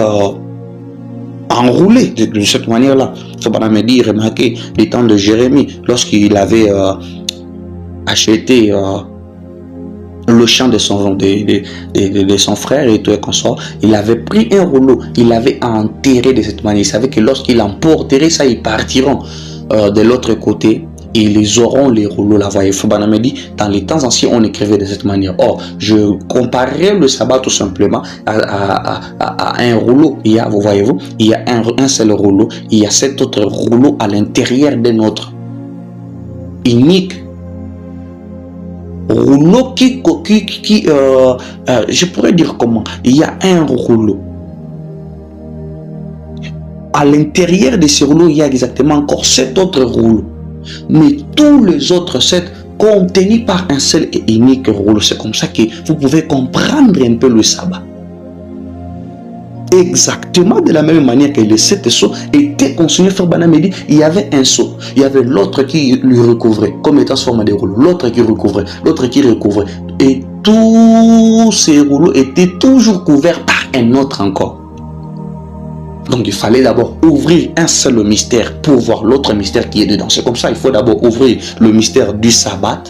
enroulé de cette manière-là. Frère Branham dit, remarquez, les temps de Jérémie, lorsqu'il avait acheté le champ de son frère et tout et consort, il avait pris un rouleau, il l'avait enterré de cette manière. Il savait que lorsqu'il emporterait ça, ils partiront de l'autre côté et ils auront les rouleaux là. Voyez, Frère dit, dans les temps anciens, on écrivait de cette manière. Or, je comparerais le sabbat tout simplement à un rouleau. Il y a, vous voyez-vous, il y a un seul rouleau, il y a 7 autres rouleaux à l'intérieur de notre unique rouleau je pourrais dire comment, il y a un rouleau. À l'intérieur de ce rouleau, il y a exactement encore 7 autres rouleaux. Mais tous les autres 7 contenus par un seul et unique rouleau. C'est comme ça que vous pouvez comprendre un peu le sabbat. Exactement de la même manière que les 7 sceaux étaient consignés, Frère Branham dit, il y avait un sceau, il y avait l'autre qui lui recouvrait, comme étant sous forme de rouleau, l'autre qui recouvrait, l'autre qui recouvrait. Et tous ces rouleaux étaient toujours couverts par un autre encore. Donc il fallait d'abord ouvrir un seul mystère pour voir l'autre mystère qui est dedans. C'est comme ça, il faut d'abord ouvrir le mystère du sabbat,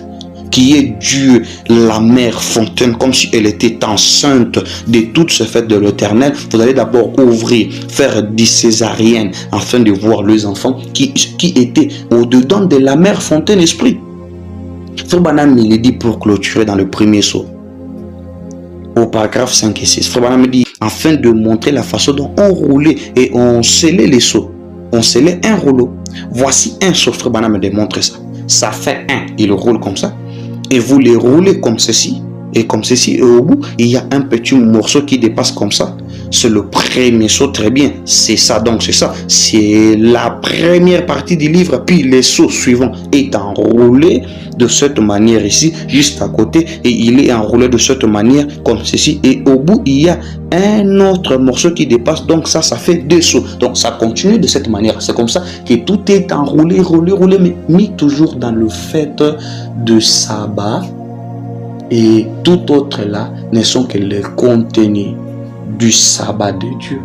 qui est Dieu, la mère fontaine, comme si elle était enceinte de toutes ces fêtes de l'Éternel. Vous allez d'abord ouvrir, faire des césariennes, afin de voir les enfants qui étaient au-dedans de la mère fontaine esprit. Frère Branham, il est dit pour clôturer dans le premier sceau, au paragraphe 5 et 6. Frère Branham dit, afin de montrer la façon dont on roulait et on scellait les sceaux. On scellait un rouleau. Voici un sceau, Frère Branham démontre ça. Ça fait un, il roule comme ça. Et vous les roulez comme ceci. Et comme ceci, et au bout, il y a un petit morceau qui dépasse comme ça. C'est le premier saut, très bien. C'est ça, donc c'est ça. C'est la première partie du livre, puis les sauts suivants est enroulé de cette manière ici, juste à côté, et il est enroulé de cette manière, comme ceci, et au bout, il y a un autre morceau qui dépasse, donc ça fait 2 sauts. Donc ça continue de cette manière. C'est comme ça que tout est enroulé, roulé, mais mis toujours dans le fait de sabbat, et tout autre là ne sont que les contenus du sabbat de Dieu.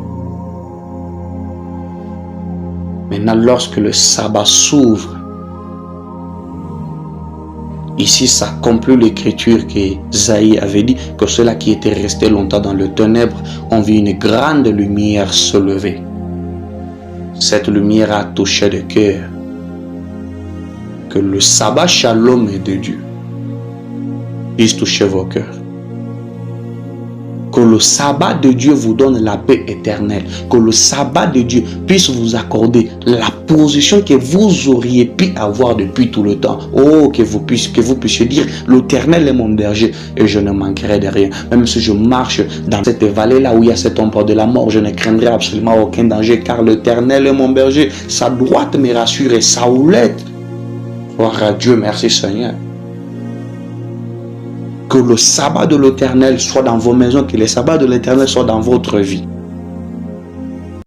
Maintenant, lorsque le sabbat s'ouvre, ici s'accomplit l'écriture que Isaïe avait dit, que ceux-là qui étaient restés longtemps dans le ténèbre ont vu une grande lumière se lever. Cette lumière a touché le cœur. Que le sabbat shalom de Dieu puisse toucher vos cœurs. Que le sabbat de Dieu vous donne la paix éternelle. Que le sabbat de Dieu puisse vous accorder la position que vous auriez pu avoir depuis tout le temps. Oh, que vous puissiez dire, l'Éternel est mon berger et je ne manquerai de rien. Même si je marche dans cette vallée-là où il y a cette ombre de la mort, je ne craindrai absolument aucun danger car l'Éternel est mon berger. Sa droite me rassure et sa houlette. Gloire à Dieu, merci Seigneur. Que le sabbat de l'Éternel soit dans vos maisons, que le sabbat de l'Éternel soit dans votre vie.